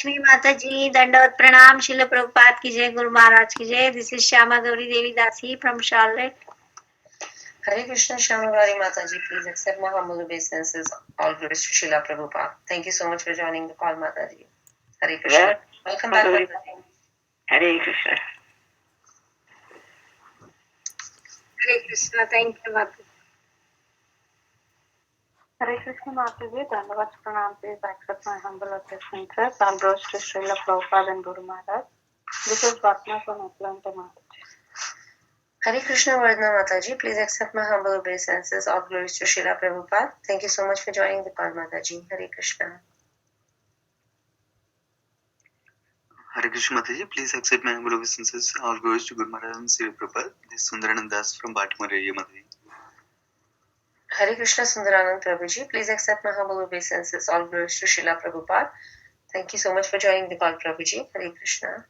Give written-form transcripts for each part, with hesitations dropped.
लक्ष्मी माता जी, दंडवत प्रणाम। शिल प्रभुपाद की जय, गुरु महाराज की जय। दिस इज श्यामा गौरी देवी दासी from Charlotte. Hare Krishna, Shama Gauri Mataji, please accept my humble obeisances. All glories to Srila Prabhupada. Thank you so much for joining the call, Mataji. Hare Krishna. Welcome back, Mataji. Hare Krishna. Hare Krishna, thank you, Mataji. Hare Krishna, Mataji. Dhanavad pranam, please accept my humble obeisances. All glories to Srila Prabhupada and Guru Maharaj. This is Bhatma from Atlanta, Mataji. Hare Krishna Vardhana Mataji, please accept my humble obeisances. All glories to Srila Prabhupada. Thank you so much for joining the call, Mataji. Hare Krishna. Hare Krishna Mataji, please accept my humble obeisances. All glories to Guru Maharaj and Sri Prabhupada. This is Sundaranand Das from Baltimore area, Mataji. Hare Krishna Sundaranand Prabhuji, please accept my humble obeisances. All glories to Srila Prabhupada. Thank you so much for joining the call, Prabhuji. Hare Krishna.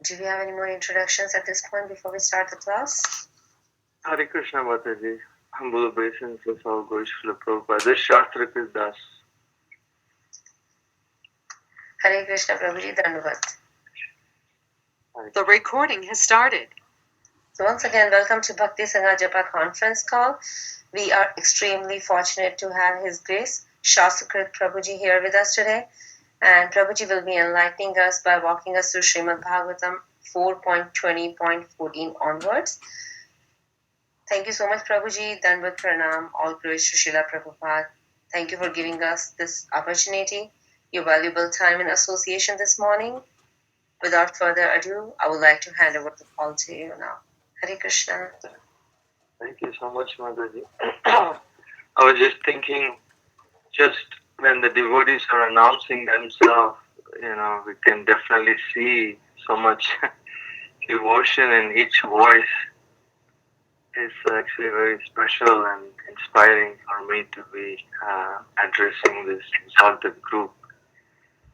Do we have any more introductions at this point before we start the class? Hare Krishna Mataji, humble obeisances, all glories to Srila Prabhupada. This is Shastrakrit Das. Hare Krishna Prabhuji, Dhanavad. The recording has started. So once again, welcome to Bhakti Sangha Japa conference call. We are extremely fortunate to have His Grace Shastrakrit Prabhuji here with us today. And Prabhuji will be enlightening us by walking us through Srimad Bhagavatam 4.20.14 onwards. Thank you so much, Prabhuji. Danvat Pranam. All glories to Srila Prabhupada. Thank you for giving us this opportunity, your valuable time and association this morning. Without further ado, I would like to hand over the call to you now. Hare Krishna. Thank you so much, Mataji. I was just thinking, just when the devotees are announcing themselves, we can definitely see so much devotion in each voice. It's actually very special and inspiring for me to be addressing this exalted group.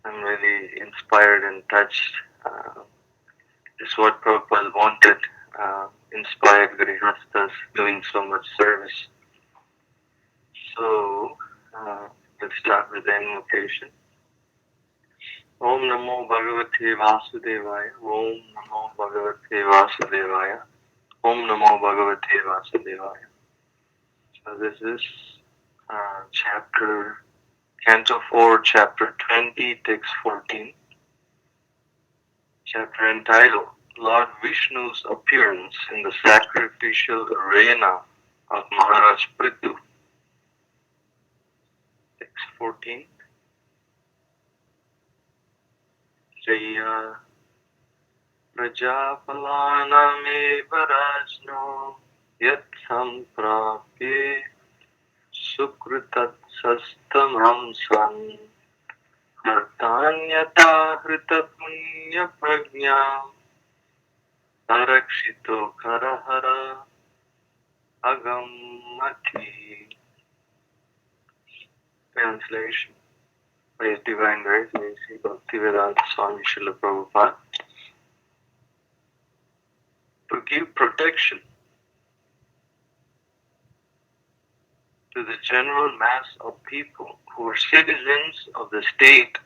I'm really inspired and touched. It's what Prabhupada wanted, inspired Grihasthas doing so much service. So, let's start with the invocation. Om Namo Bhagavate Vasudevaya. Om Namo Bhagavate Vasudevaya. Om Namo Bhagavate Vasudevaya. So this is Canto 4, Chapter 20, Text 14. Chapter entitled Lord Vishnu's Appearance in the Sacrificial Arena of Maharaj Prithu. Text 14. Jaya Prajapalanameva Rajno Yat Samprapye Sukritat Sastamam San Hartanyata Hrita Punya Prajna Tarakshito Karahara Agamati. Translation by His Divine Grace, may Sri Bhaktivedanta Swami Srila Prabhupada. To give protection to the general mass of people who are citizens of the state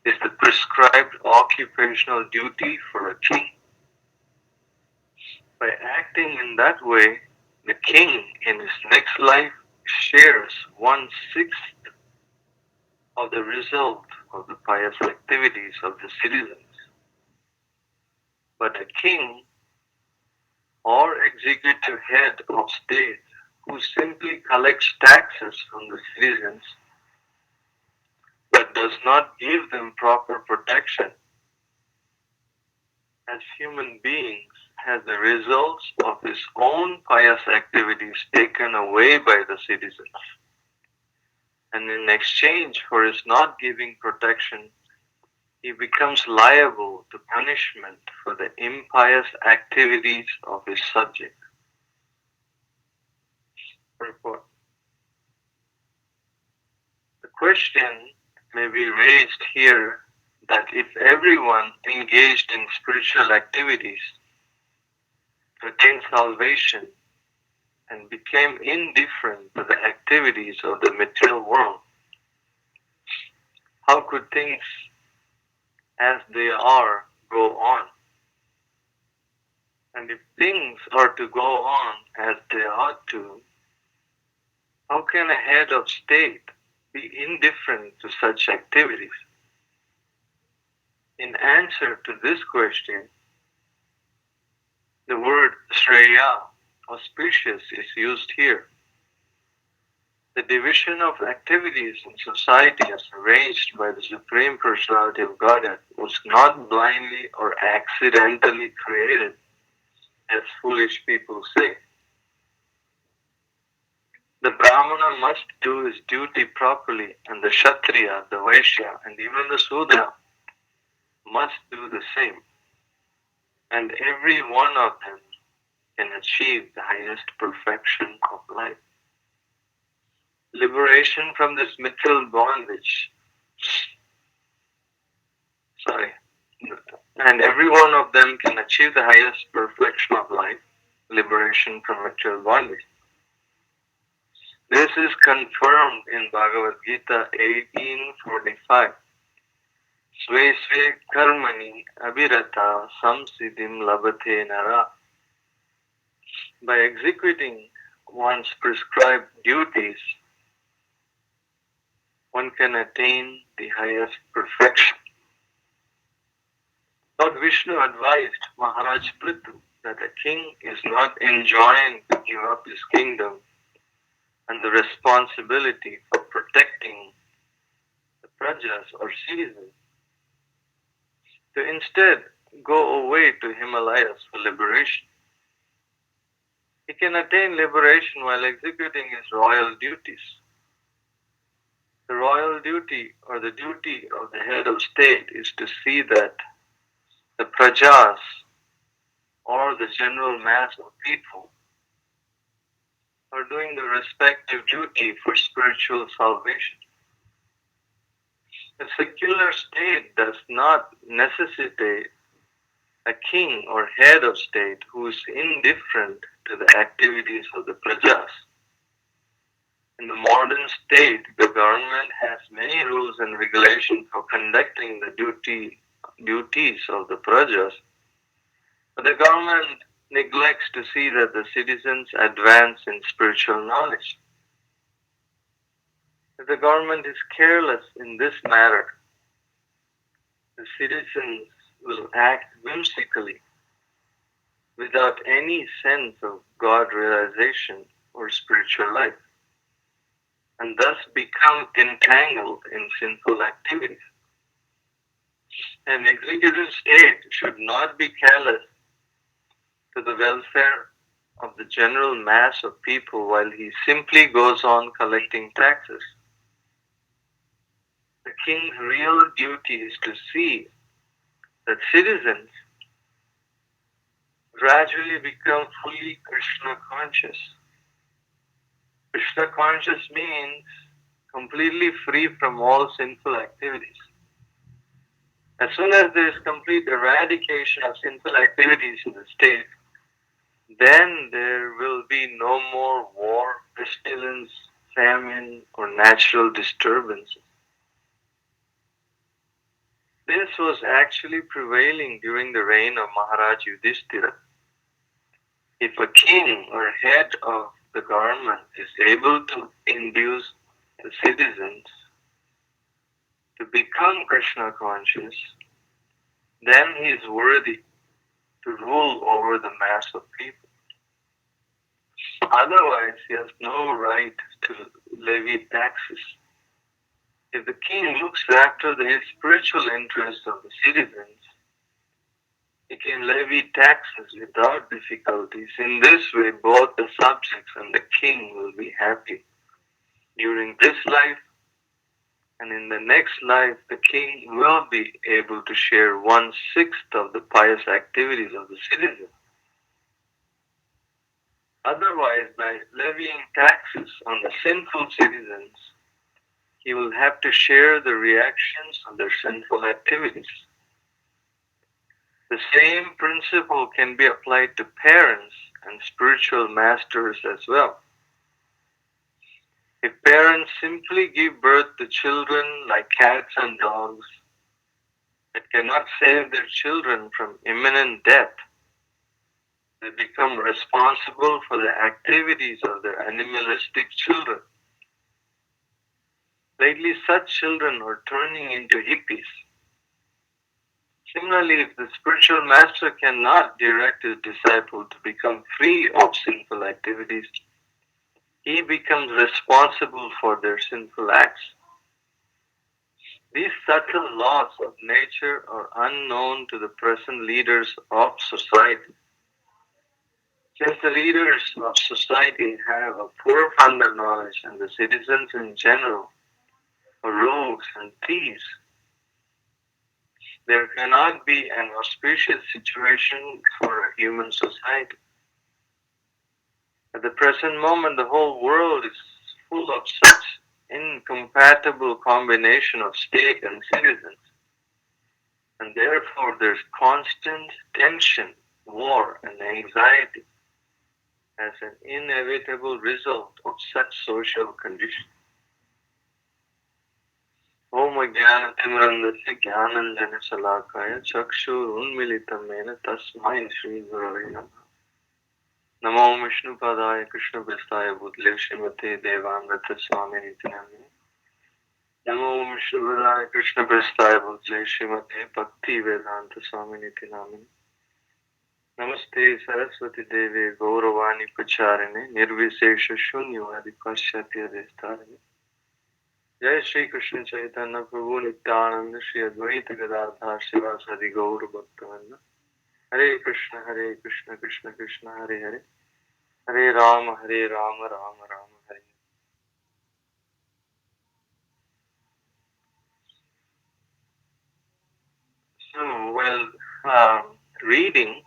is the prescribed occupational duty for a king. By acting in that way, the king in his next life shares 1/6 of the result of the pious activities of the citizens. But a king or executive head of state who simply collects taxes from the citizens but does not give them proper protection as human beings has the results of his own pious activities taken away by the citizens. And in exchange for his not giving protection, he becomes liable to punishment for the impious activities of his subject. Report. The question may be raised here that if everyone engaged in spiritual activities to attain salvation and became indifferent to the activities of the material world, how could things as they are go on? And if things are to go on as they ought to, how can a head of state be indifferent to such activities? In answer to this question, the word Shreya, auspicious, is used here. The division of activities in society as arranged by the Supreme Personality of Godhead was not blindly or accidentally created, as foolish people say. The Brahmana must do his duty properly, and the Kshatriya, the Vaishya, and even the Sudra must do the same. And every one of them can achieve the highest perfection of life. Liberation from this material bondage. And every one of them can achieve the highest perfection of life, liberation from material bondage. This is confirmed in Bhagavad Gita 18:45. Sve sve karmani abhirata samsiddhim labhate nara. By executing one's prescribed duties, one can attain the highest perfection. Lord Vishnu advised Maharaj Prithu that a king is not enjoined to give up his kingdom and the responsibility for protecting the prajas or citizens, to instead go away to Himalayas for liberation. He can attain liberation while executing his royal duties. The royal duty or the duty of the head of state is to see that the prajas or the general mass of people are doing the respective duty for spiritual salvation. A secular state does not necessitate a king or head of state who is indifferent to the activities of the prajas. In the modern state, the government has many rules and regulations for conducting the duties of the prajas, but the government neglects to see that the citizens advance in spiritual knowledge. If the government is careless in this matter, the citizens will act whimsically without any sense of God realization or spiritual life, and thus become entangled in sinful activities. An executive state should not be callous to the welfare of the general mass of people while he simply goes on collecting taxes. The king's real duty is to see that citizens gradually become fully Krishna conscious. Krishna conscious means completely free from all sinful activities. As soon as there is complete eradication of sinful activities in the state, then there will be no more war, pestilence, famine, or natural disturbances. This was actually prevailing during the reign of Maharaj Yudhishthira. If a king or head of the government is able to induce the citizens to become Krishna conscious, then he is worthy to rule over the mass of people. Otherwise, he has no right to levy taxes. If the king looks after the spiritual interests of the citizens, he can levy taxes without difficulties. In this way, both the subjects and the king will be happy. During this life and in the next life, the king will be able to share 1/6 of the pious activities of the citizens. Otherwise, by levying taxes on the sinful citizens, he will have to share the reactions of their sinful activities. The same principle can be applied to parents and spiritual masters as well. If parents simply give birth to children like cats and dogs that cannot save their children from imminent death, they become responsible for the activities of their animalistic children. Lately, such children are turning into hippies. Similarly, if the spiritual master cannot direct his disciple to become free of sinful activities, he becomes responsible for their sinful acts. These subtle laws of nature are unknown to the present leaders of society. Since the leaders of society have a poor fundamental knowledge and the citizens in general are rogues and thieves, there cannot be an auspicious situation for a human society. At the present moment, the whole world is full of such incompatible combination of state and citizens, and therefore there's constant tension, war, and anxiety as an inevitable result of such social conditions. Om Jnanatimirandasya Jnananjana Salakaya Chakshur Unmilitam Mena Tasmai Shri Gurave Namaha. Namo Vishnu Padaya Krishna Prestaya Bhutale Srimate Devanvrata Swami Nityaname. Namo Vishnu Padaya Krishna Prestaya Bhutale Srimate Bhakti Vedanta Swami Nityaname. Namaste Saraswati Devi Gauravani Pacharine Nirvisesha Shunyavadi Paschatya Destarine. Jai Shri Krishna Chaitanya Prabhu Nityananda Shri Advaita Gadadhar Sivasadi Gaura Bhaktavanna. Hare Krishna Krishna Krishna Hare Hare Hare Rama Rama Rama Hare. So while reading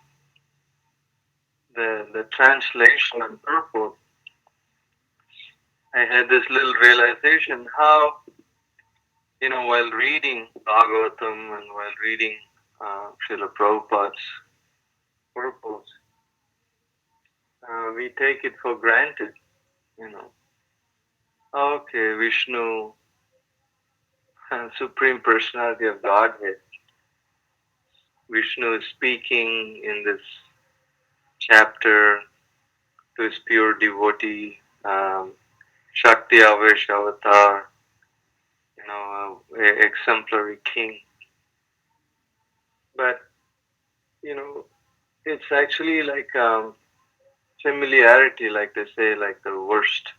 the translation and purport, I had this little realization how, while reading Bhagavatam and while reading Srila Prabhupada's purport, we take it for granted, Okay, Vishnu, Supreme Personality of Godhead. Vishnu is speaking in this chapter to his pure devotee, Shakti Avesh Avatar, exemplary king. But, it's actually like familiarity, like they say, like the worst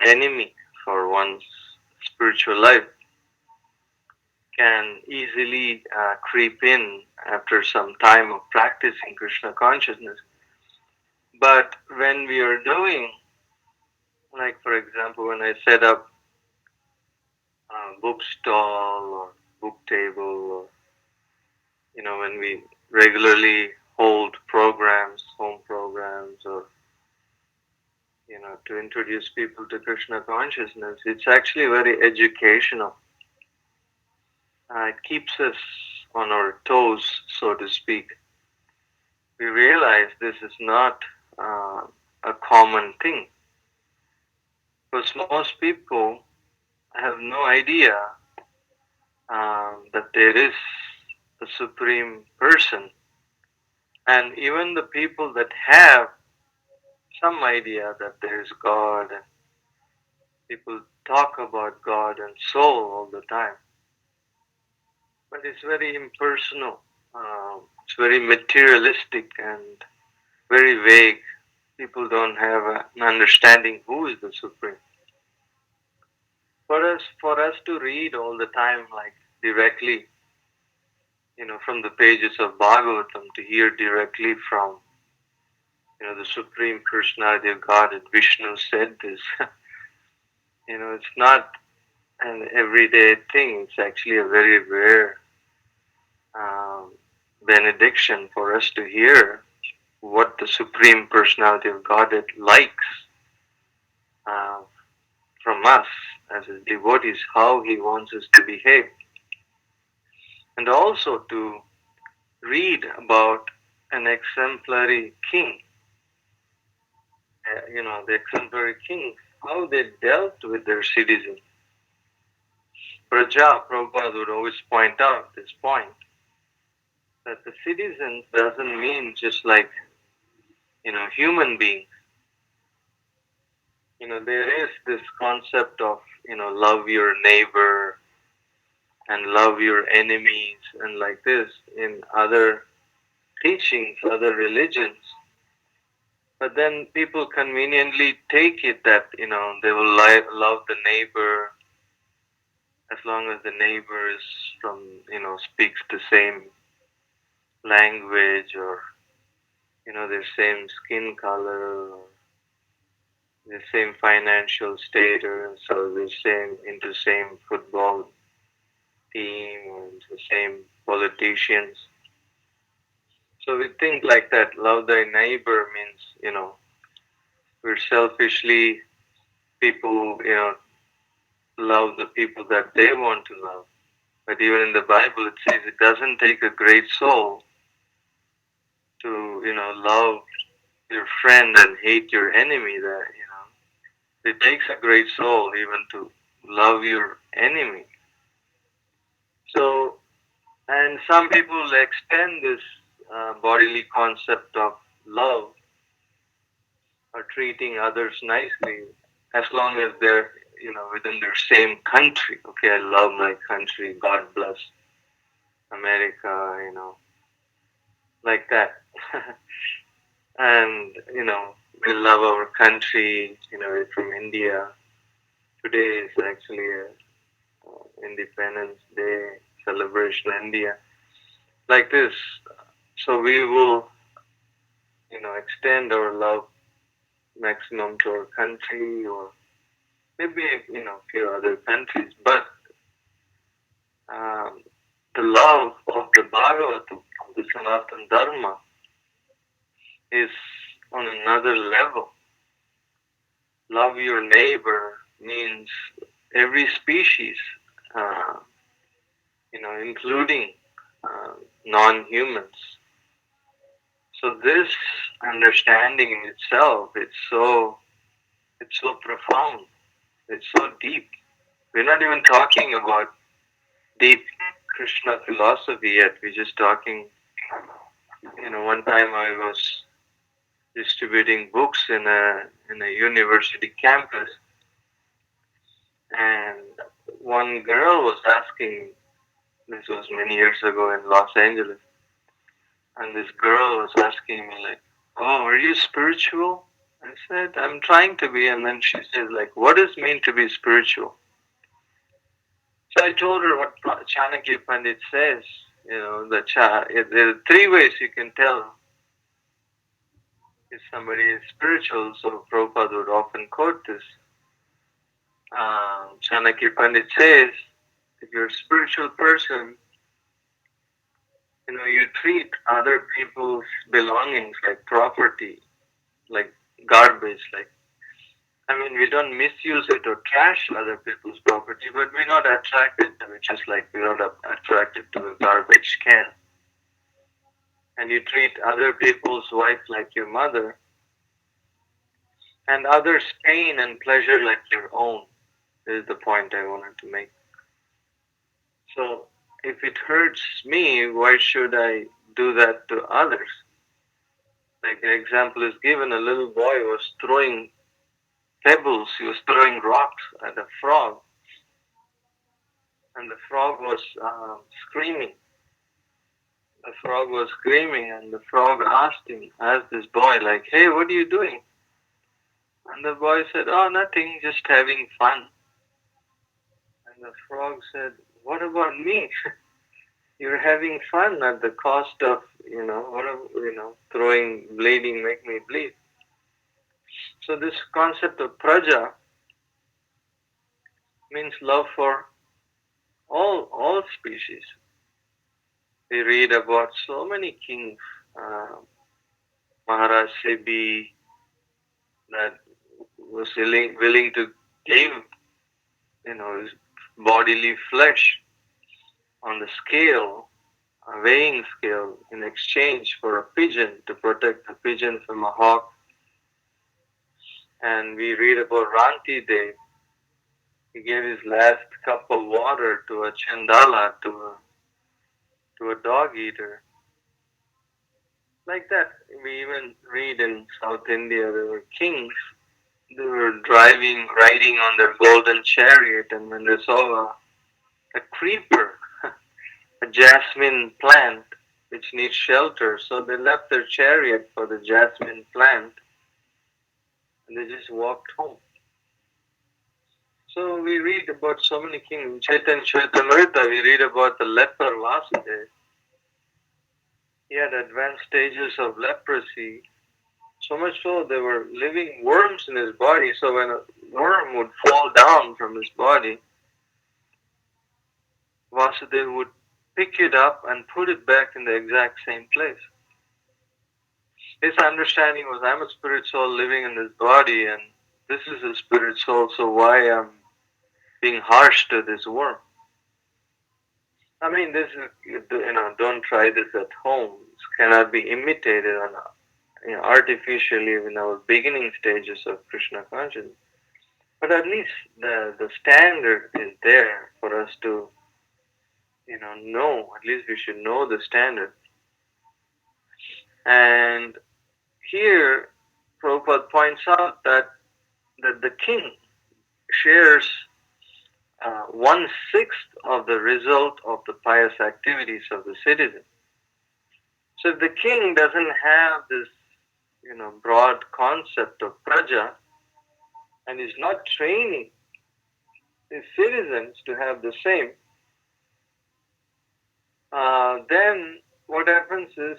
enemy for one's spiritual life can easily creep in after some time of practicing Krishna consciousness. But when we are doing, like for example, when I set up a bookstall or book table, or when we regularly hold programs, home programs, or to introduce people to Krishna consciousness, it's actually very educational. It keeps us on our toes, so to speak. We realize this is not a common thing, because most people have no idea that there is a supreme person, and even the people that have some idea that there is God, and people talk about God and soul all the time, but it's very impersonal. It's very materialistic and very vague. People don't have an understanding who is the supreme. For us to read all the time, like directly, from the pages of Bhagavatam, to hear directly from, the Supreme Personality of God, and Vishnu said this, it's not an everyday thing. It's actually a very rare benediction for us to hear what the Supreme Personality of Godhead likes from us as his devotees, how he wants us to behave. And also to read about an exemplary king. The exemplary kings, how they dealt with their citizens. Prabhupada would always point out this point, that the citizens doesn't mean just like, human beings. There is this concept of, love your neighbor and love your enemies and like this in other teachings, other religions. But then people conveniently take it that, they will love the neighbor as long as the neighbor is speaks the same language, or, their same skin color, or the same financial status, or the same football team, or the same politicians. So we think like that, love thy neighbor means, we're selfishly, people, love the people that they want to love. But even in the Bible it says it doesn't take a great soul to, love your friend and hate your enemy. That, it takes a great soul even to love your enemy. So, and some people extend this bodily concept of love, or treating others nicely, as long as they're, within their same country. Okay, I love my country, God bless America, like that. And, we love our country, we're from India. Today is actually a Independence Day celebration in India. Like this. So we will, extend our love maximum to our country, or maybe, a few other countries. But the love of the Bhagavatham, of the Sanatana Dharma, is on another level. Love your neighbor means every species, including non-humans. So this understanding in itself, it's so profound, it's so deep. We're not even talking about deep Krishna philosophy yet. We're just talking. One time I was distributing books in a university campus, and one girl was asking. This was many years ago in Los Angeles, and this girl was asking me like, "Oh, are you spiritual?" I said, "I'm trying to be," and then she said like, "What does it mean to be spiritual?" So I told her what Chanakya Pandit says. There are three ways you can tell if somebody is spiritual. So Prabhupada would often quote this. Chanakya Pandit says, if you're a spiritual person, you treat other people's belongings like property, like garbage. We don't misuse it or trash other people's property, but we're not attracted to it, just like we're not attracted to a garbage can. And you treat other people's wife like your mother, and others' pain and pleasure like your own. This is the point I wanted to make. So, if it hurts me, why should I do that to others? Like the example is given, a little boy was throwing pebbles, he was throwing rocks at a frog, and the frog was screaming. The frog was screaming, and the frog asked this boy, like, "Hey, what are you doing?" And the boy said, "Oh, nothing, just having fun." And the frog said, "What about me? You're having fun at the cost of, throwing, bleeding, make me bleed." So this concept of praja means love for all species. We read about so many kings, Maharaj Sebi, that was willing to give, his bodily flesh on the scale weighing scale in exchange for a pigeon to protect the pigeon from a hawk. And we read about Ranti Dev. He gave his last cup of water to a chandala, to a dog eater. Like that, we even read in South India there were kings. They were riding on their golden chariot, and when they saw a creeper, a jasmine plant which needs shelter, so they left their chariot for the jasmine plant, and they just walked home. So we read about so many kings. In Chaitanya Charitamrita, we read about the leper Vasudeva. He had advanced stages of leprosy, so much so there were living worms in his body. So when a worm would fall down from his body, Vasudeva would pick it up and put it back in the exact same place. His understanding was, I'm a spirit soul living in this body, and this is a spirit soul, so why I'm being harsh to this worm? I mean, this is, don't try this at home. This cannot be imitated on, artificially in our beginning stages of Krishna consciousness. But at least the standard is there for us to, know. At least we should know the standard. And here, Prabhupada points out that the king shares 1/6 of the result of the pious activities of the citizen. So if the king doesn't have this, broad concept of praja, and is not training his citizens to have the same, then what happens is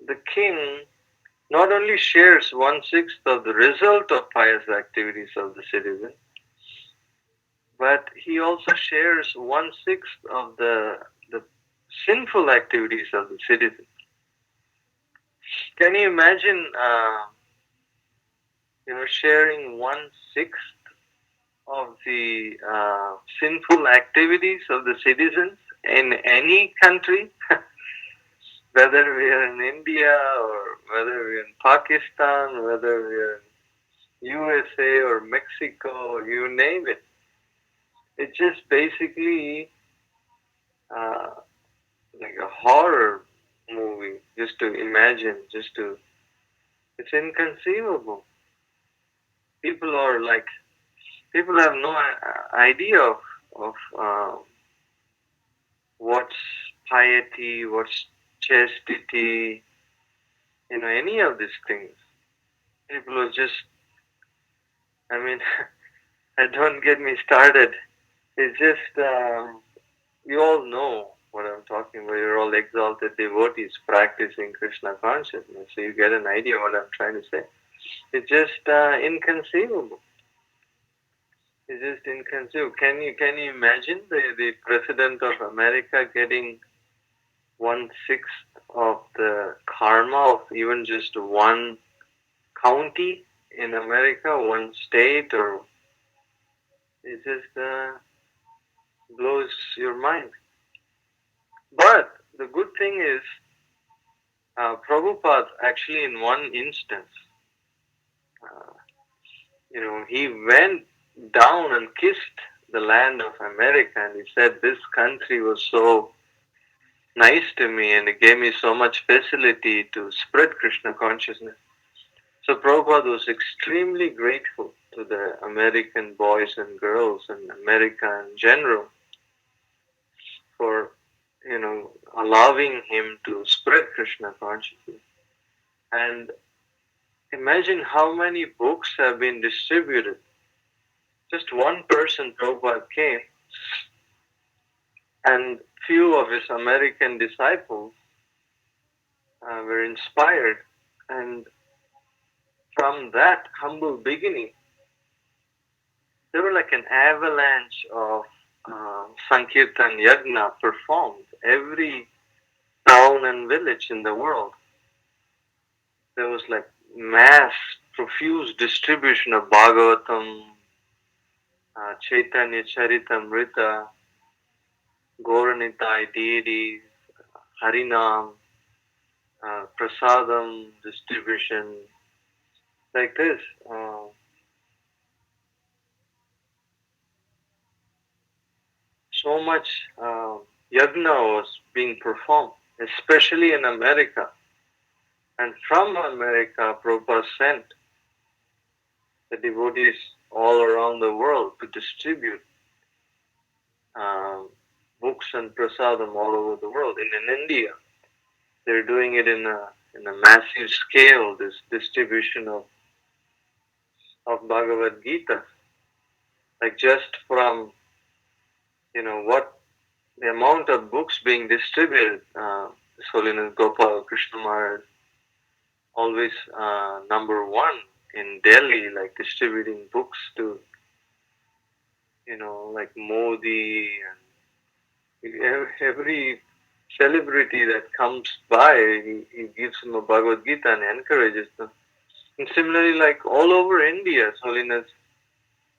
the king not only shares 1/6 of the result of pious activities of the citizen, but he also shares 1/6 of the sinful activities of the citizen. Can you imagine, sharing 1/6 of the sinful activities of the citizens in any country, whether we are in India or whether we are in Pakistan, whether we are in USA or Mexico, you name it. It's just basically like a horror movie, just to imagine, it's inconceivable. People have no idea of what's piety, what's chastity, any of these things. People are just, don't get me started. It's just, you all know what I'm talking about. You're all exalted devotees practicing Krishna consciousness, so you get an idea what I'm trying to say. It's just inconceivable. It's just inconceivable. Can you imagine the president of America getting 1/6 of the karma of even just one county in America, one state, or it just blows your mind. But the good thing is, Prabhupada actually in one instance, he went down and kissed the land of America, and he said, this country was so nice to me and it gave me so much facility to spread Krishna consciousness. So Prabhupada was extremely grateful to the American boys and girls and America in general for, allowing him to spread Krishna consciousness. And imagine how many books have been distributed. Just one person, Prabhupada, came, and few of his American disciples were inspired, and from that humble beginning, there were like an avalanche of Sankirtan Yagna performed every town and village in the world. There was like mass, profuse distribution of Bhagavatham, Chaitanya Charitamrita, Gauranitai deities, Harinam, Prasadam distribution, like this. So much yagna was being performed, especially in America. And from America, Prabhupada sent the devotees all around the world to distribute books and prasadam all over the world. In India, they're doing it in a massive scale, this distribution of Bhagavad Gita. Like just from, what the amount of books being distributed, His Holiness Gopal Krishna Maharaj always number one in Delhi, like distributing books to, like Modi and every celebrity that comes by, he gives them a Bhagavad Gita and encourages them. And similarly, like all over India, His Holiness,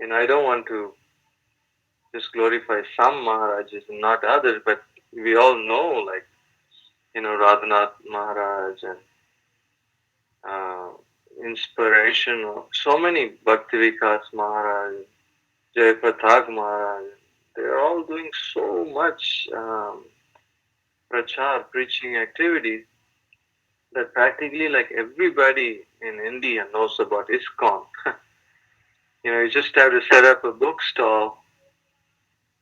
I don't want to just glorify some Maharajas and not others, but we all know, like, Radhanath Maharaj and inspiration of so many Bhakti Vikas Maharaj, Jai Pratag Maharaj. They're all doing so much prachar, preaching activities that practically like everybody in India knows about ISKCON. You just have to set up a bookstall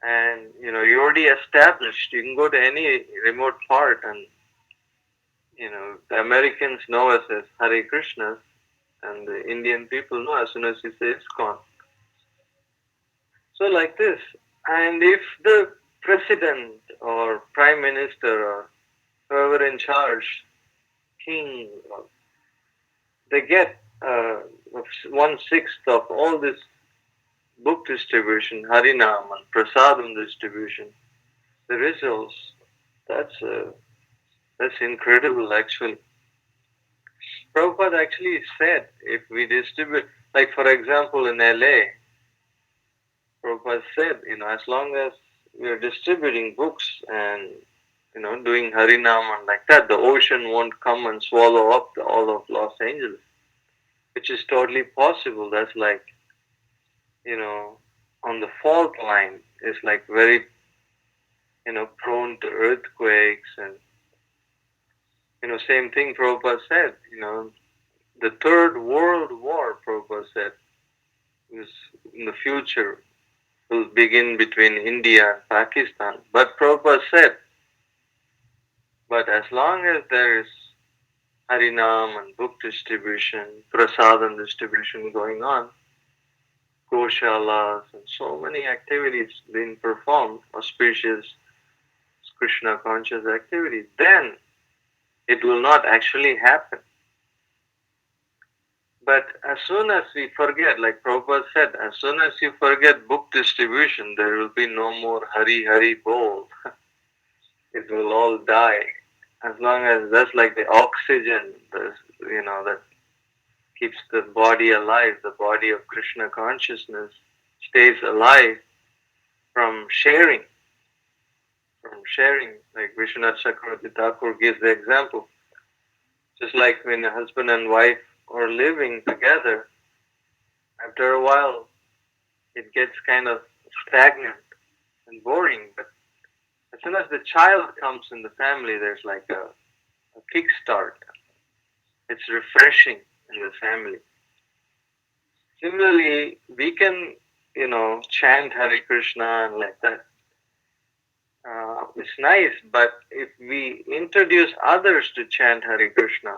and, you're already established. You can go to any remote part and, the Americans know us as Hare Krishna and the Indian people know as soon as you say ISKCON. So like this. And if the president or prime minister or whoever in charge, king, they get 1/6 of all this book distribution, Harinam and Prasadam distribution, the results, that's incredible actually. Prabhupada actually said if we distribute, like for example in LA, Prabhupada said, as long as we are distributing books and, doing Harinam and like that, the ocean won't come and swallow up all of Los Angeles, which is totally possible. That's like, on the fault line is like very, prone to earthquakes and, same thing Prabhupada said, the Third World War, Prabhupada said, is in the future will begin between India and Pakistan. But Prabhupada said, but as long as there is Harinam and book distribution, prasadam distribution going on, Goshalas and so many activities being performed, auspicious Krishna conscious activities, then it will not actually happen. But as soon as we forget, like Prabhupada said, as soon as you forget book distribution, there will be no more Hari Hari Bol. It will all die. As long as that's like the oxygen, that keeps the body alive, the body of Krishna consciousness stays alive from sharing. Like Vishwanath Chakravarti Thakur gives the example. Just like when a husband and wife are living together, after a while it gets kind of stagnant and boring. But as soon as the child comes in the family, there's like a kickstart. It's refreshing in the family. Similarly, we can, chant Hare Krishna and like that. It's nice, but if we introduce others to chant Hare Krishna,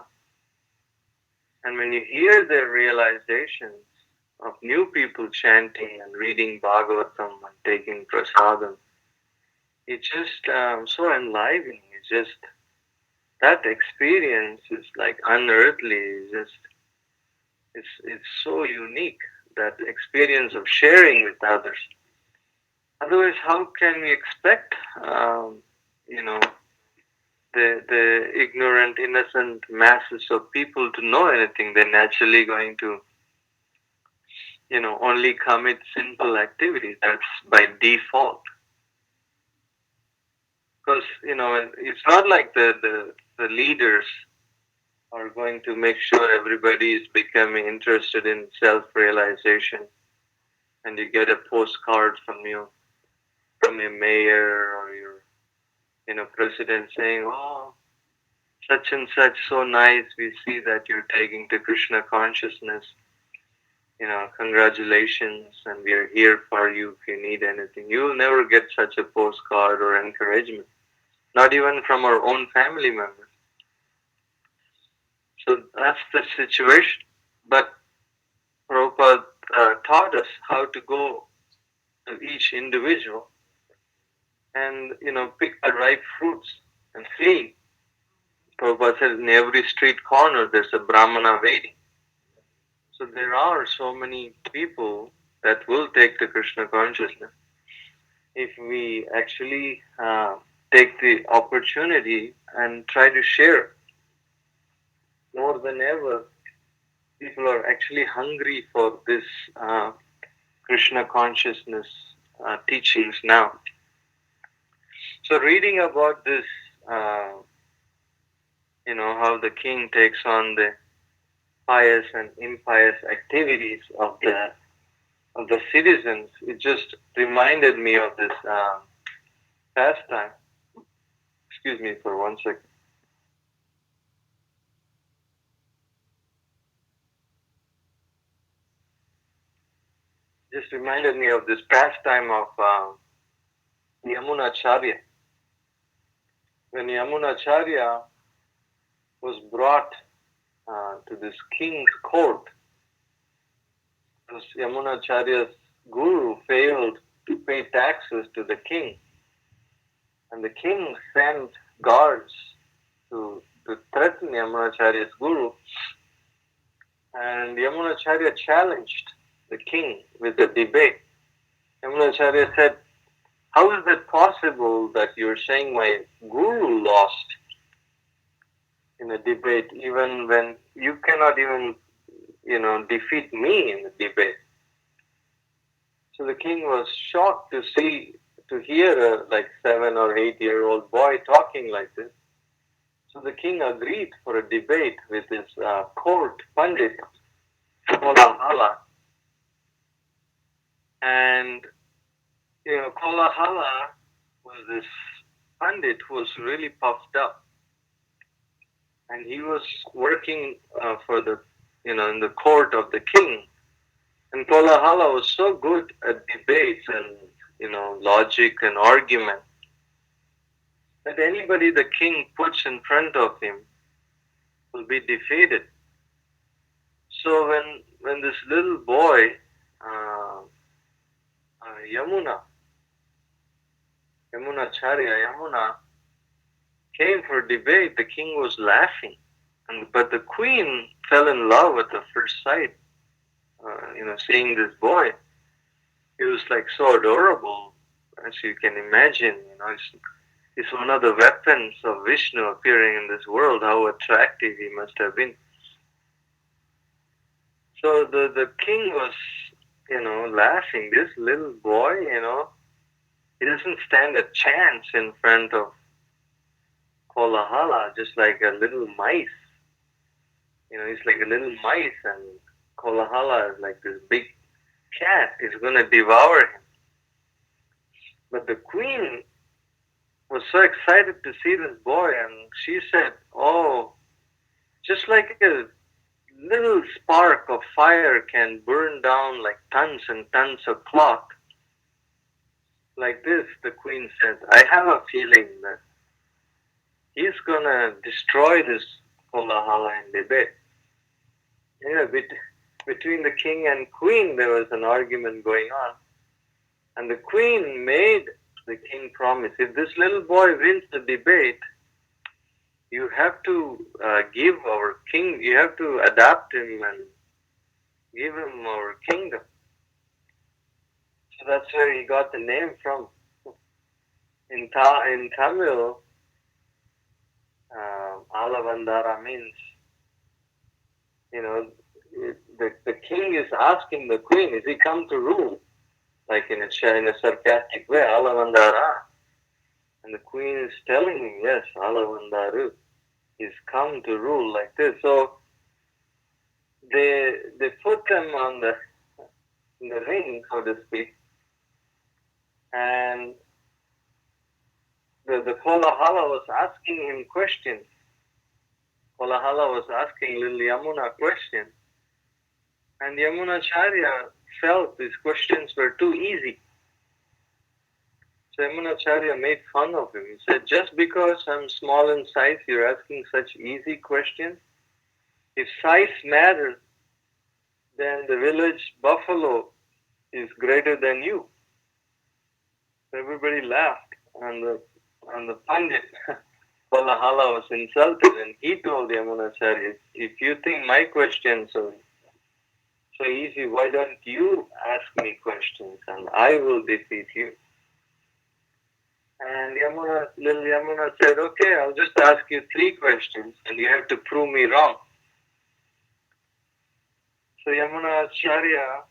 and when you hear their realizations of new people chanting and reading Bhagavatham and taking prasadam, it's just so enlivening. It's just that experience is like unearthly. It's so unique, that experience of sharing with others. Otherwise, how can we expect, the ignorant, innocent masses of people to know anything? They're naturally going to, only commit simple activities. That's by default. Because, it's not like the leaders are going to make sure everybody is becoming interested in self-realization, and you get a postcard from a mayor or your president saying, "Oh, such and such, so nice. We see that you're taking to Krishna consciousness. Congratulations, and we are here for you if you need anything." You'll never get such a postcard or encouragement, not even from our own family members. So that's the situation. But Prabhupada taught us how to go to each individual and pick the ripe fruits and see. Prabhupada says in every street corner there's a Brahmana waiting. So there are so many people that will take to Krishna consciousness if we actually take the opportunity and try to share. More than ever, people are actually hungry for this Krishna consciousness teachings now. So reading about this, how the king takes on the pious and impious activities of the citizens, it just reminded me of this pastime. Excuse me for 1 second. Just reminded me of this pastime of Yamunacharya. When Yamunacharya was brought to this king's court, because Yamunacharya's guru failed to pay taxes to the king, and the king sent guards to threaten Yamunacharya's guru, and Yamunacharya challenged the king with a debate. Yamunacharya said, "How is it possible that you're saying my guru lost in a debate, even when you cannot even, defeat me in the debate?" So the king was shocked to hear a 7 or 8-year-old boy talking like this. So the king agreed for a debate with his court pandit, Kolahala. And Kolahala was this pandit who was really puffed up, and he was working for the in the court of the king. And Kolahala was so good at debates and logic and argument that anybody the king puts in front of him will be defeated. So when this little boy Yamuna came for debate, the king was laughing, but the queen fell in love at the first sight. Seeing this boy, he was so adorable, as you can imagine. It's one of the weapons of Vishnu appearing in this world. How attractive he must have been. So the king was, laughing. This little boy, he doesn't stand a chance in front of Kolahala, just like a little mice. He's like a little mice, and Kolahala is like this big cat. Is going to devour him. But the queen was so excited to see this boy, and she said, "Oh, just like a little spark of fire can burn down like tons and tons of cloth, like this," the queen said, "I have a feeling that he's gonna destroy this Kolahala in debate." Between the king and queen, there was an argument going on, and the queen made the king promise, "If this little boy wins the debate, you have to give our king, you have to adapt him and give him our kingdom." So that's where he got the name from. In Tamil, Alavandara means, the king is asking the queen, "Is he come to rule?" Like in a sarcastic way, Alavandara. And the queen is telling him, yes, Alavandaru is come to rule like this. So they put them in the ring, so to speak, and the Kolahala was asking him questions. Kolahala was asking little Yamuna questions. And Yamunacharya felt these questions were too easy. So Yamunacharya made fun of him. He said, just because I'm small in size, you're asking such easy questions? If size matters, then the village buffalo is greater than you. Everybody laughed, and the Pandit Kolahala was insulted, and he told Yamunacharya, if you think my questions are so easy, why don't you ask me questions and I will defeat you? And little Yamuna said, okay, I'll just ask you 3 questions and you have to prove me wrong. So Yamunacharya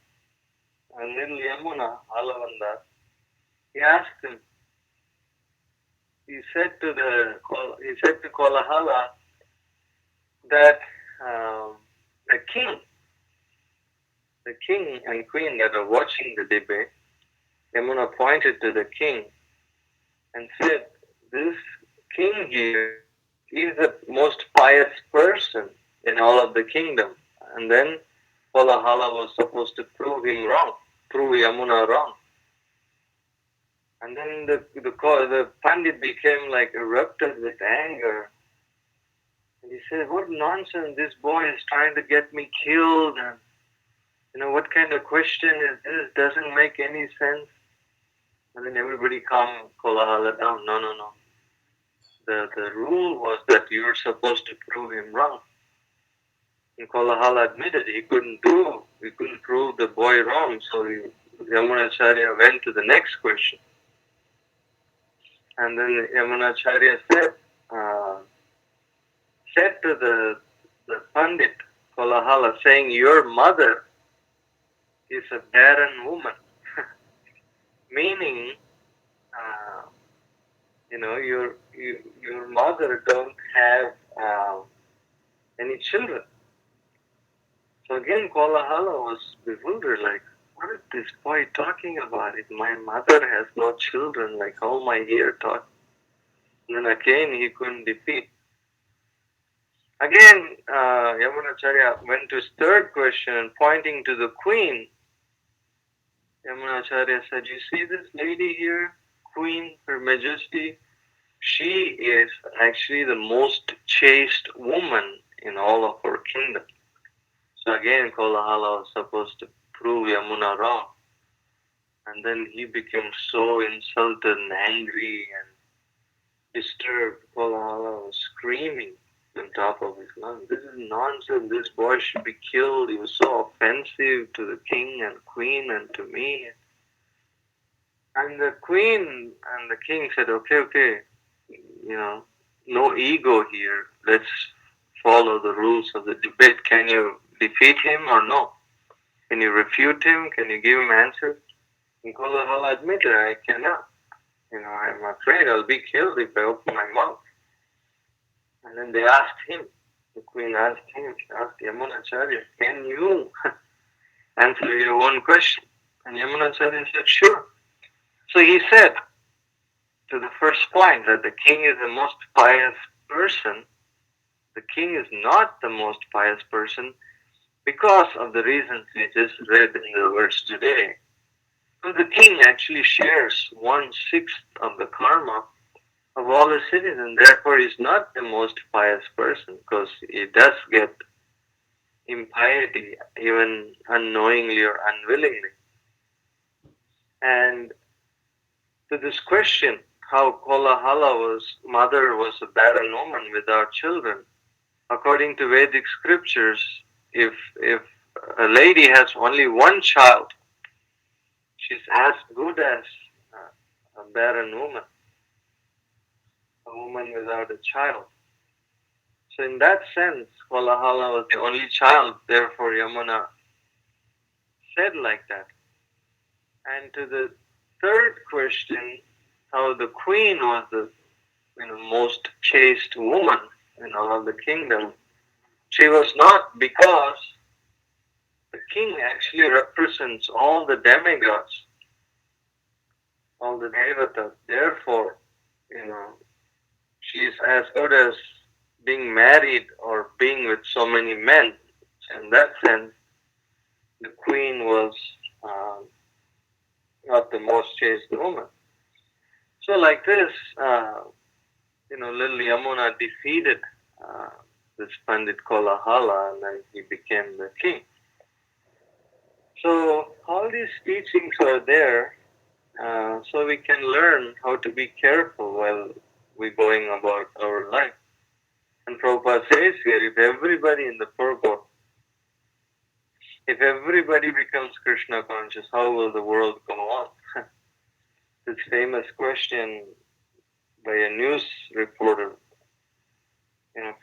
and little Yamuna, Alavanda, he asked him, he said to Kolahala that the king and queen that are watching the debate, Yamuna pointed to the king and said, this king here is the most pious person in all of the kingdom. And then Kolahala was supposed to prove him wrong, prove Yamuna wrong. And then the Pandit became like erupted with anger. And he said, what nonsense, this boy is trying to get me killed. And what kind of question is this? Doesn't make any sense. And then everybody calmed Kolahala down. No. The rule was that you were supposed to prove him wrong. And Kolahala admitted he couldn't prove the boy wrong. So Yamunacharya went to the next question. And then Yamunacharya said to the Pandit Kolahala, saying, your mother is a barren woman. Meaning, your mother don't have any children. So again, Kolahala was bewildered, like, what is this boy talking about? If my mother has no children, like how my ear taught. And then again, he couldn't defeat. Again, Yamunacharya went to his 3rd question and pointing to the queen, Yamunacharya said, you see this lady here, Queen, Her Majesty? She is actually the most chaste woman in all of our kingdom. So again, Kolahala was supposed to prove Yamuna wrong. And then he became so insulted and angry and disturbed. Kolahala was screaming on top of his lungs, this is nonsense, this boy should be killed, he was so offensive to the king and queen and to me. And the queen and the king said, okay, no ego here, let's follow the rules of the debate. Can you defeat him or no? Can you refute him? Can you give him answers? And Kolahala admitted, I cannot. I'm afraid I'll be killed if I open my mouth. And then they asked him, the queen asked Yamunacharya, can you answer your own question? And Yamunacharya said, sure. So he said to the first point that the king is the most pious person. The king is not the most pious person because of the reasons we just read in the verse today. So the king actually shares 1/6 of the karma of all the citizens. Therefore, he's not the most pious person because he does get impiety even unknowingly or unwillingly. And to this question, how Kolahala's mother was a barren woman without children, according to Vedic scriptures, if a lady has only one child, she's as good as a barren woman, a woman without a child. So in that sense, Kolahala was the only child, therefore Yamuna said like that. And to the third question, how the queen was the most chaste woman in all of the kingdom. She was not, because the king actually represents all the demigods, all the devatas. Therefore, she is as good as being married or being with so many men. In that sense, the queen was not the most chaste woman. So like this, little Yamuna defeated this Pandit Kolahala, and then he became the king. So all these teachings are there, so we can learn how to be careful while we're going about our life. And Prabhupada says here, if everybody in the purport, if everybody becomes Krishna conscious, how will the world go on? This famous question by a news reporter.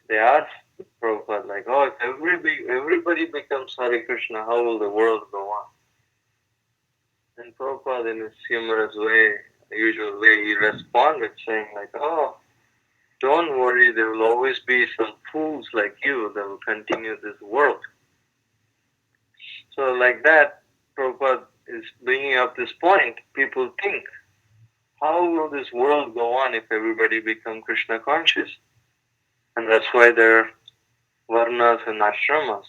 They asked Prabhupada, like, if everybody becomes Hare Krishna, how will the world go on? And Prabhupada, in his humorous way, usual way, he responded saying, like, don't worry, there will always be some fools like you that will continue this world. So like that, Prabhupada is bringing up this point. People think, how will this world go on if everybody become Krishna conscious? And that's why there are varnas and ashramas,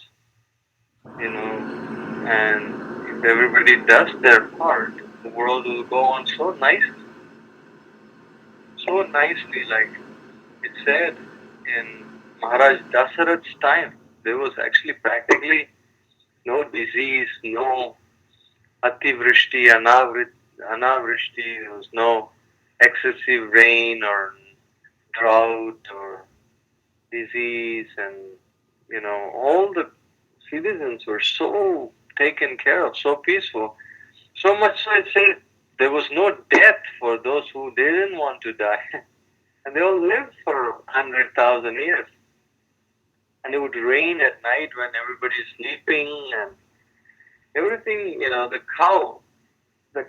and if everybody does their part, the world will go on so nicely. So nicely, like it said in Maharaj Dasarath's time, there was actually practically no disease, no ativrishti, anavrishti, there was no excessive rain or drought or disease, and all the citizens were so taken care of, so peaceful. So much so it said there was no death for those who didn't want to die. And they all lived for 100,000 years. And it would rain at night when everybody's sleeping, and everything, the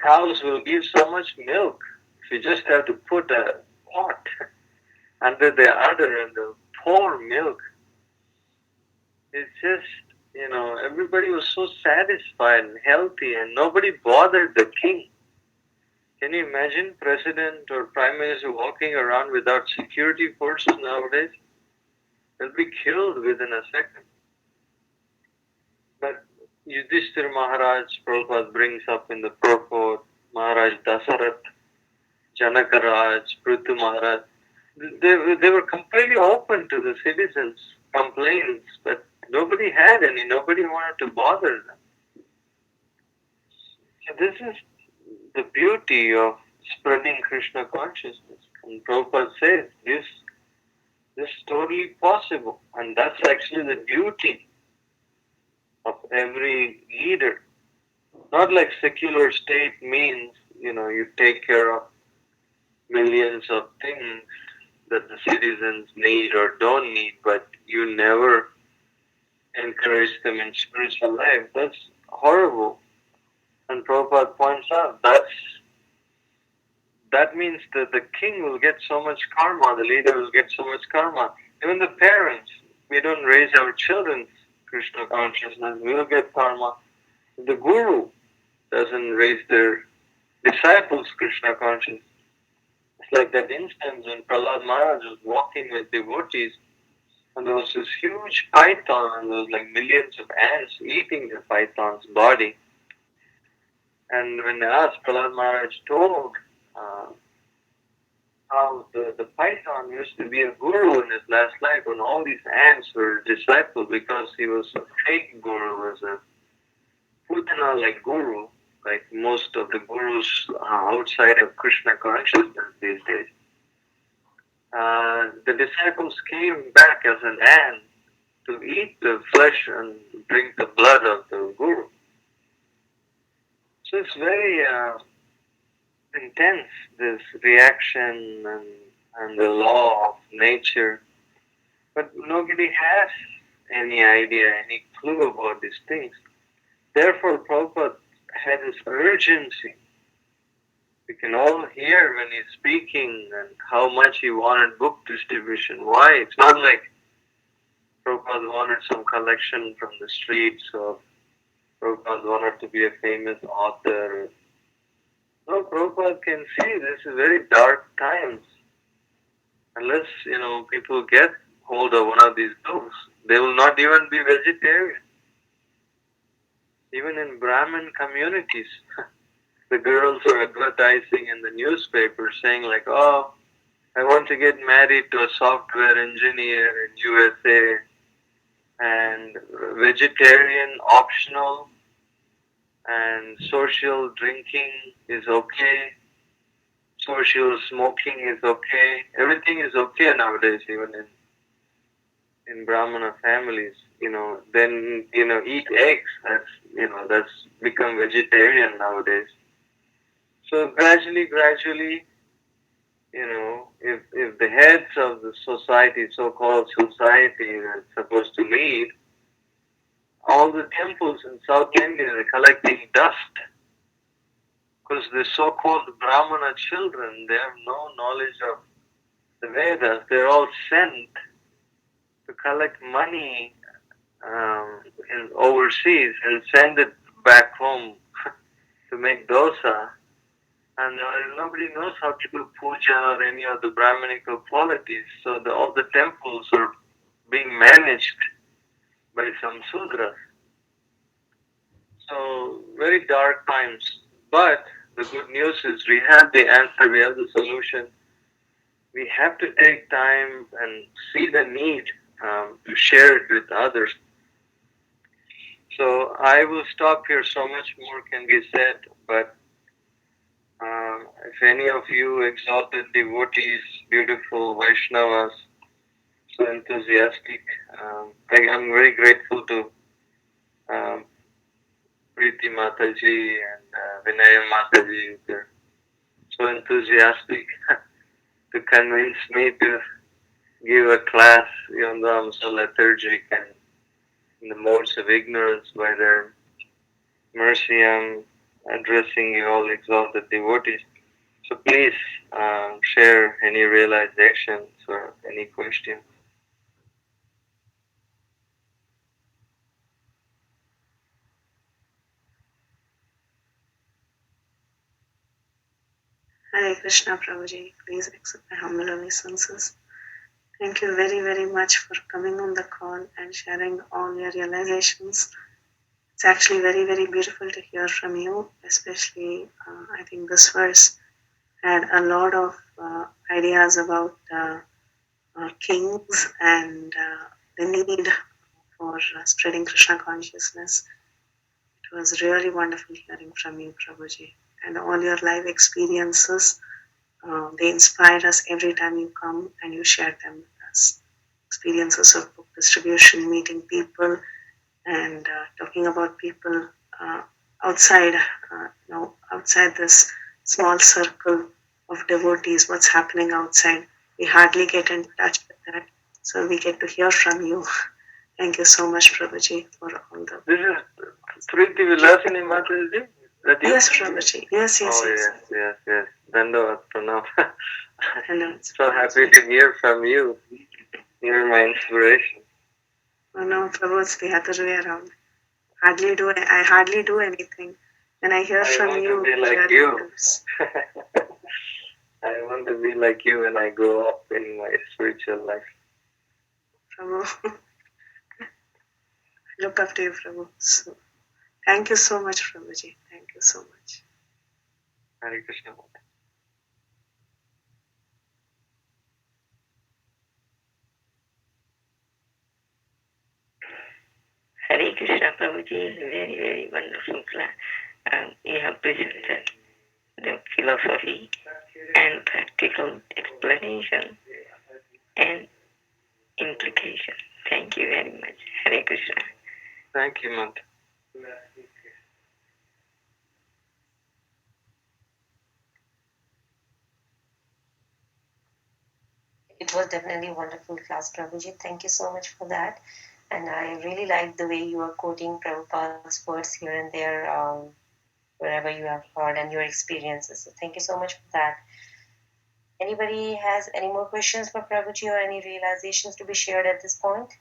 cows will give so much milk. If you just have to put a pot under the udder and they'll pour milk. It's just, everybody was so satisfied and healthy, and nobody bothered the king. Can you imagine president or prime minister walking around without security forces nowadays? They'll be killed within a second. But Yudhishthira Maharaj, Prabhupada brings up in the purport, Maharaj Dasarath, Janakaraj, Prithu Maharaj, they were completely open to the citizens' complaints, but nobody had any, nobody wanted to bother them. So this is the beauty of spreading Krishna consciousness. And Prabhupada says this is totally possible, and that's actually the duty of every leader. Not like secular state means, you take care of millions of things that the citizens need or don't need, but you never encourage them in spiritual life. That's horrible. And Prabhupada points out that means that the king will get so much karma, the leader will get so much karma. Even the parents, we don't raise our children Krishna consciousness, we will get karma. The guru doesn't raise their disciples Krishna consciousness. It's like that instance when Prahlad Maharaj was walking with devotees, and there was this huge python, and there was like millions of ants eating the python's body. And when they asked, Prahlad Maharaj told how the python used to be a guru in his last life, when all these ants were disciples, because he was a fake guru, was a Putana like guru, like most of the gurus outside of Krishna consciousness these days. The disciples came back as an ant to eat the flesh and drink the blood of the guru. So it's very intense, this reaction and the law of nature. But nobody has any idea, any clue about these things. Therefore, Prabhupada had this urgency, can all hear when he's speaking and how much he wanted book distribution. Why? It's not like Prabhupada wanted some collection from the streets, or Prabhupada wanted to be a famous author. No, Prabhupada can see this is very dark times. Unless, people get hold of one of these books, they will not even be vegetarian. Even in Brahmin communities, the girls are advertising in the newspaper saying like, oh, I want to get married to a software engineer in USA, and vegetarian optional, and social drinking is okay, social smoking is okay, everything is okay nowadays, even in Brahmana families, then, eat eggs, that's become vegetarian nowadays. So gradually, if the heads of the society, so-called society that's supposed to lead, all the temples in South India are collecting dust, because the so-called Brahmana children, they have no knowledge of the Vedas. They're all sent to collect money in overseas and send it back home to make dosa. And nobody knows how to do puja or any of the Brahminical qualities. So all the temples are being managed by some Sudras. So very dark times. But the good news is we have the answer, we have the solution. We have to take time and see the need to share it with others. So I will stop here. So much more can be said, but if any of you exalted devotees, beautiful Vaishnavas, so enthusiastic, I'm very grateful to Preeti Mataji and Vinaya Mataji. They're so enthusiastic to convince me to give a class, even though I'm so lethargic and in the modes of ignorance. By their mercy, I'm addressing you all exalted devotees. So please share any realizations or any questions. Hare Krishna, Prabhuji. Please accept my humble obeisances. Thank you very, very much for coming on the call and sharing all your realizations. It's actually very, very beautiful to hear from you, especially I think this verse had a lot of ideas about kings and the need for spreading Krishna consciousness. It was really wonderful hearing from you, Prabhuji, and all your life experiences. They inspire us every time you come and you share them with us. Experiences of book distribution, meeting people, and talking about people outside, outside this small circle of devotees, what's happening outside. We hardly get in touch with that, so we get to hear from you. Thank you so much, Prabhuji, for all the. This is Preeti Vilasini Mataji? Yes, Prabhuji. Yes. Yes. Dandavad Pranam. Hello. So happy to hear from you. You're my inspiration. Oh no, Prabhu, it's the other way around. I hardly do anything. When I hear from you, I want to be like you. I want to be like you when I grow up in my spiritual life. Prabhu, look up to you, Prabhu. So, thank you so much, Prabhuji. Thank you so much. Hare Krishna. Hare Krishna, Prabhuji. Very, very wonderful class. You have presented the philosophy and practical explanation and implication. Thank you very much. Hare Krishna. Thank you, Mata. It was definitely a wonderful class, Prabhuji. Thank you so much for that. And I really like the way you are quoting Prabhupada's words here and there. wherever you have heard and your experiences. So thank you so much for that. Anybody has any more questions for Prabhuji or any realizations to be shared at this point?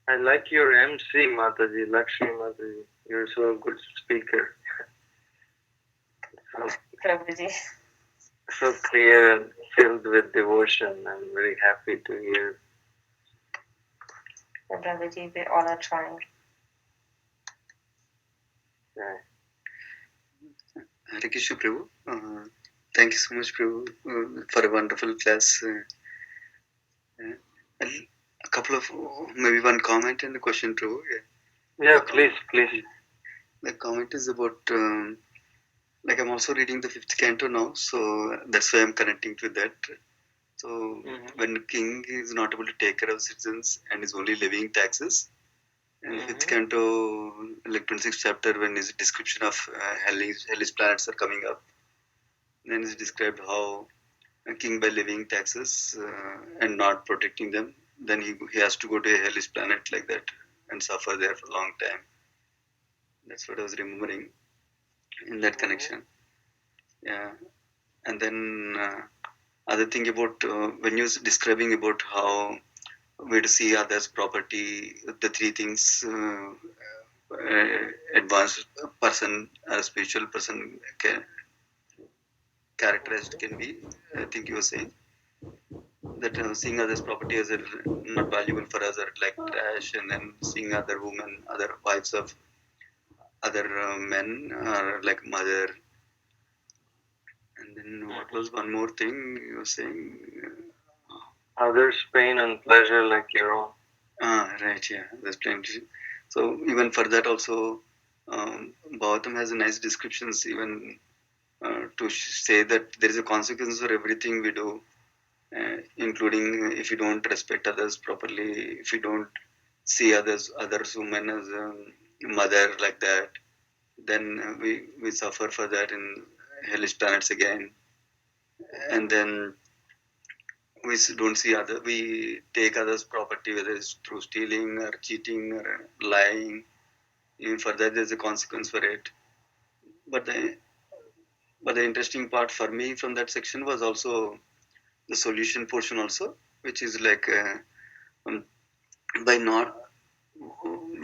I like your MC, Mataji, Lakshmi Mataji. You're so a good speaker. Prabhuji. So clear and filled with devotion. I'm very happy to hear. And Prabhuji, we all are trying. Yeah. Hare Krishna, Prabhu. Thank you so much, Prabhu, for a wonderful class. A couple of, maybe one comment and a question, Prabhu. Yeah, please. The comment is about, like I'm also reading the 5th canto now, so that's why I'm connecting to that. So when the king is not able to take care of citizens and is only levying taxes, and 5th canto, like 26th chapter, when his description of hellish planets are coming up, then it's described how a king by levying taxes and not protecting them, then he has to go to a hellish planet like that and suffer there for a long time. That's what I was remembering in that connection. Yeah. And then other thing about when you're describing about how we to see others' property, the three things advanced person, a spiritual person characterized can be, I think you were saying that seeing others' property as not valuable for us or like trash, and then seeing other women, other wives of other men are like mother. And then what was one more thing you were saying? Others' pain and pleasure like your own. Right, yeah, that's plenty. So even for that also, Bhagavatam has nice descriptions even to say that there is a consequence for everything we do, including if you don't respect others properly, if you don't see others women as a mother like that, then we suffer for that in hellish planets again. And then don't see we take others' property, whether it's through stealing or cheating or lying. Even for that, there's a consequence for it. But the interesting part for me from that section was also the solution portion also, which is like by not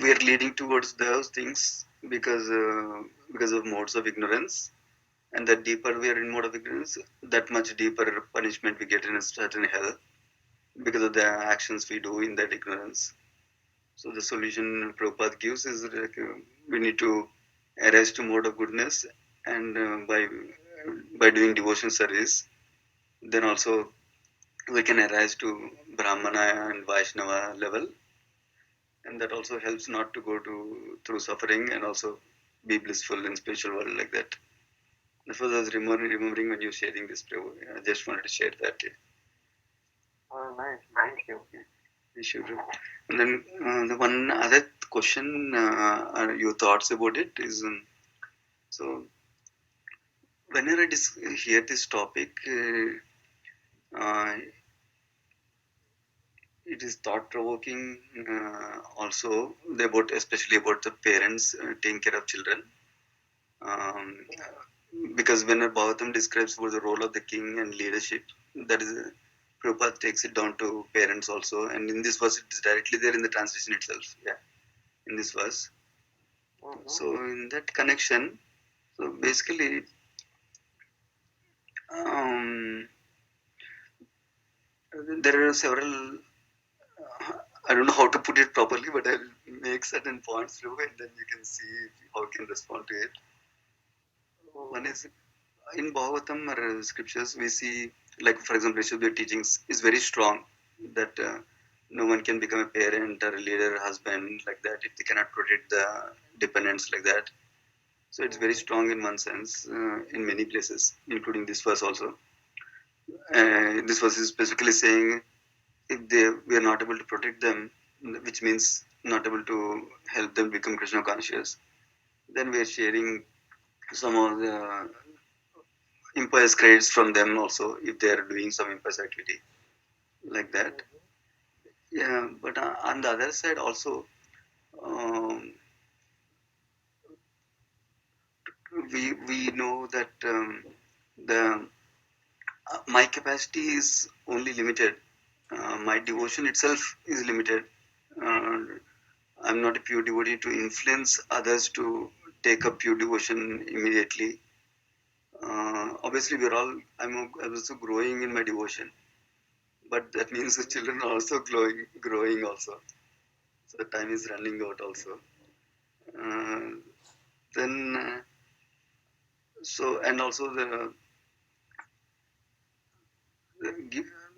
we are leading towards those things because of modes of ignorance, and the deeper we are in mode of ignorance, that much deeper punishment we get in a certain hell because of the actions we do in that ignorance. So the solution Prabhupada gives is like we need to arise to mode of goodness, and by doing devotion service, then also we can arise to Brahmana and Vaishnava level, and that also helps not to go through suffering and also be blissful in spiritual world like that. That's what I was remembering when you were sharing this, Prabhu. I just wanted to share that. Oh, nice. Thank you. Sure. And then the one other question, your thoughts about it is, so whenever I hear this topic, it is thought-provoking also especially about the parents taking care of children. Because when Bhagavatam describes about the role of the king and leadership, that is, Prabhupada takes it down to parents also, and in this verse, it is directly there in the translation itself. Yeah, in this verse. So in that connection, so basically, there are several. I don't know how to put it properly, but I'll make certain points through, and then you can see how you can respond to it. One is in Bhagavatam or scriptures, we see, like for example, Rishabhdev teachings is very strong that no one can become a parent or a leader, husband like that if they cannot protect the dependents like that. So it's very strong in one sense in many places, including this verse also. This verse is specifically saying if we are not able to protect them, which means not able to help them become Krishna conscious, then we are sharing some of the impious credits from them also if they are doing some impious activity like that. Yeah, but on the other side also, we know that the my capacity is only limited. My devotion itself is limited. I'm not a pure devotee to influence others to take up pure devotion immediately. Obviously, I'm also growing in my devotion, but that means the children are also growing also. So the time is running out also. Then, so and also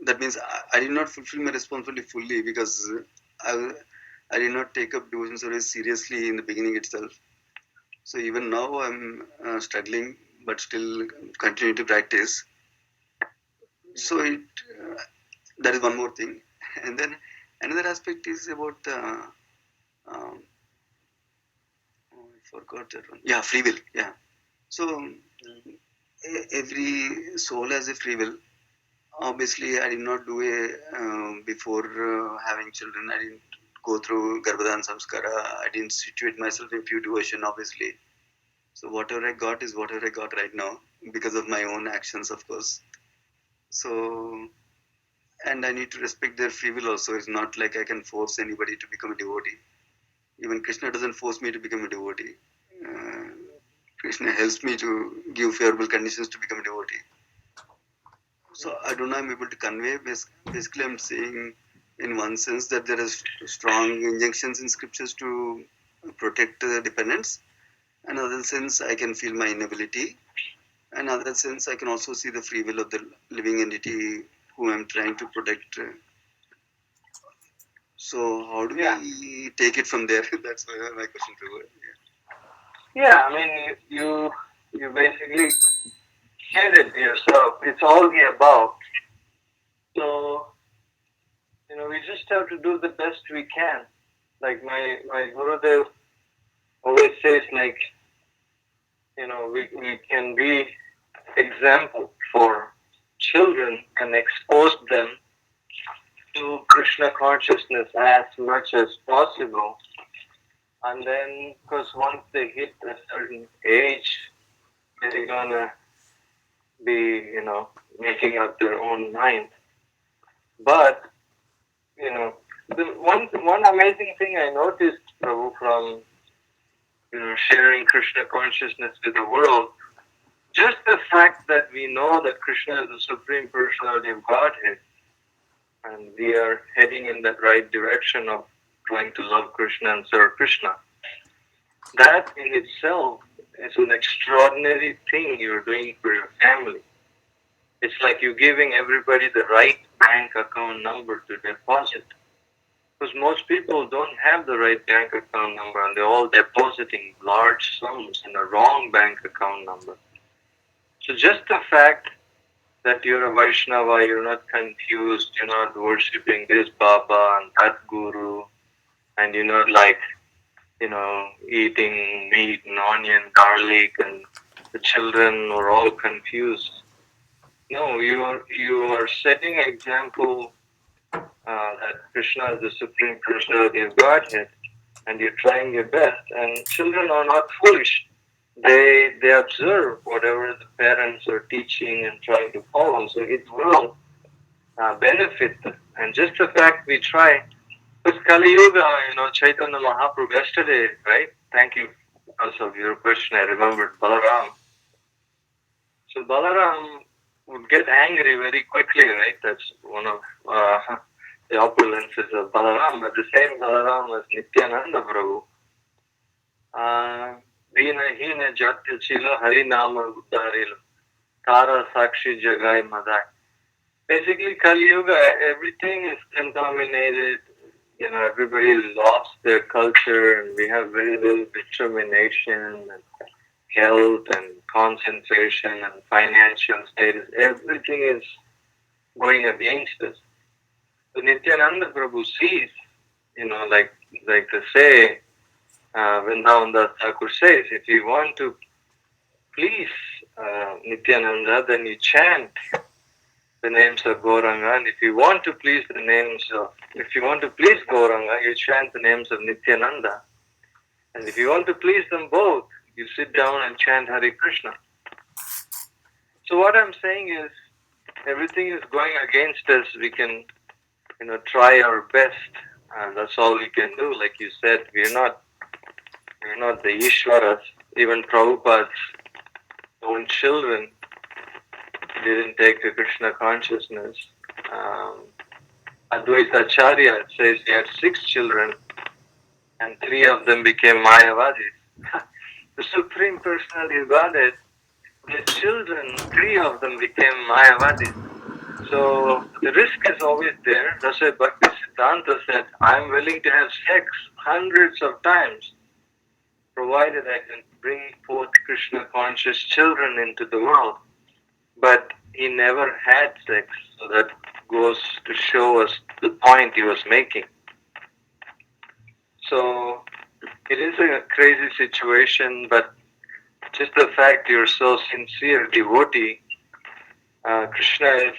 that means I did not fulfill my responsibility fully because I did not take up devotion service seriously in the beginning itself. So even now I'm struggling, but still continue to practice. So that is one more thing. And then another aspect is about the um, I forgot that one. Yeah, free will. Yeah. So every soul has a free will. Obviously, I did not do a before having children. I didn't go through Garbhadan Samskara. I didn't situate myself in pure devotion, obviously. So whatever I got is whatever I got right now because of my own actions, of course. So, and I need to respect their free will also. It's not like I can force anybody to become a devotee. Even Krishna doesn't force me to become a devotee. Uh, Krishna helps me to give favorable conditions to become a devotee. So I don't know I'm able to convey. Basically, I'm saying in one sense that there is strong injunctions in scriptures to protect the dependents. Another sense, I can feel my inability. Another sense, I can also see the free will of the living entity whom I'm trying to protect. So how do we take it from there? That's my question to you. Yeah, I mean, you basically said it yourself. It's all the above. So, we just have to do the best we can. Like my Gurudev always says, like, we can be example for children and expose them to Krishna consciousness as much as possible. And then, because once they hit a certain age, they're gonna be, making up their own mind. But, the one amazing thing I noticed, Prabhu, from sharing Krishna consciousness with the world, just the fact that we know that Krishna is the Supreme Personality of Godhead, and we are heading in that right direction of trying to love Krishna and serve Krishna. That in itself is an extraordinary thing you're doing for your family. It's like you're giving everybody the right bank account number to deposit. Because most people don't have the right bank account number and they're all depositing large sums in a wrong bank account number. So just the fact that you're a Vaishnava, you're not confused, you're not worshipping this Baba and that Guru, and you're not like, eating meat and onion, garlic, and the children are all confused. No, you are setting an example that Krishna is the Supreme Personality of Godhead, and you're trying your best. And children are not foolish. They observe whatever the parents are teaching and trying to follow, so it will benefit them. And just the fact we try, because Kali Yuga, Chaitanya Mahaprabhu yesterday, right? Thank you also for your question. I remembered Balaram. So Balaram would get angry very quickly, right? That's one of the opulences of Balaram. But the same Balaram was Nityananda Prabhu. Dina hina jatya chila hari nama uddarilu. Tara sakshi jagai madai. Basically, Kali Yuga, everything is contaminated. Everybody lost their culture, and we have very little determination and health and concentration and financial status. Everything is going against us. So Nityananda Prabhu sees, like they say, Vrindavan Das Thakur says, if you want to please Nityananda, then you chant the names of Gauranga, and if you want to please Gauranga, you chant the names of Nityananda. And if you want to please them both, you sit down and chant Hare Krishna. So what I'm saying is, everything is going against us. We can, try our best, and that's all we can do. Like you said, we're not the Ishwaras. Even Prabhupada's own children didn't take to Krishna consciousness. Advaita Acharya says he had 6 children, and 3 of them became Mayavadis. The Supreme Personality of Godhead, the children, 3 of them became Mayavadis. So the risk is always there. That's why Bhakti Siddhanta said, I'm willing to have sex hundreds of times, provided I can bring forth Krishna conscious children into the world. But he never had sex, so that goes to show us the point he was making. So it is a crazy situation, but just the fact you're so sincere devotee, Krishna is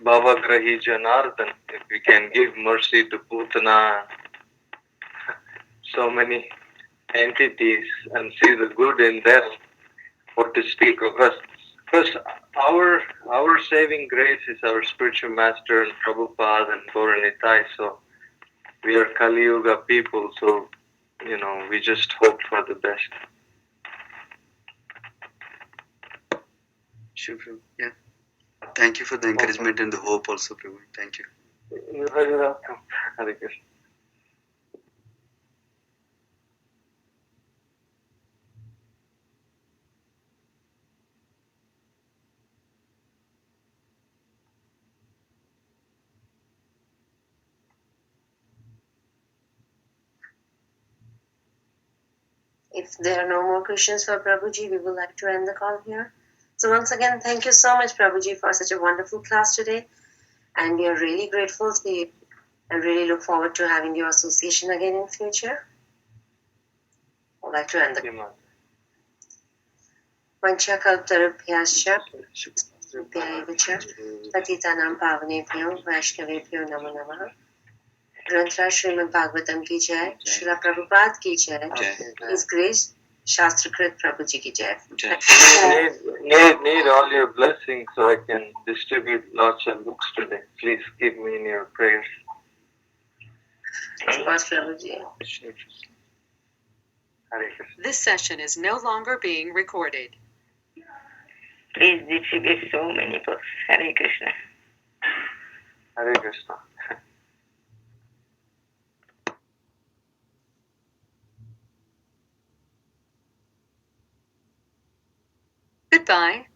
Bhavagrahi Janardhan. If we can give mercy to Putana, so many entities, and see the good in them, what to speak of us. Because our saving grace is our spiritual master and Prabhupada and Gauranitai. So we are Kali Yuga people, so we just hope for the best. Sure, Prabhu. Yeah. Thank you for the encouragement and the hope also, Prabhu. Thank you. You're very welcome. Hare Krishna. If there are no more questions for Prabhuji, we would like to end the call here. So once again, thank you so much, Prabhuji, for such a wonderful class today. And we are really grateful to you and really look forward to having your association again in future. I'd like to end the call. Vanchakaltarabhyascha Rupyaivacha Patitanam Pavanebhyo Vaishkavebhyo Namo Namaha. Grantha Srimad Bhagavatam ki jai, Srila Prabhupada ki jai, His Grace Shastrakrit Prabhuji ki jai. Need all your blessings so I can distribute lots of books today. Please keep me in your prayers. Prabhuji. Hare Krishna. This session is no longer being recorded. Please distribute so many books. Hare Krishna. Hare Krishna. Goodbye.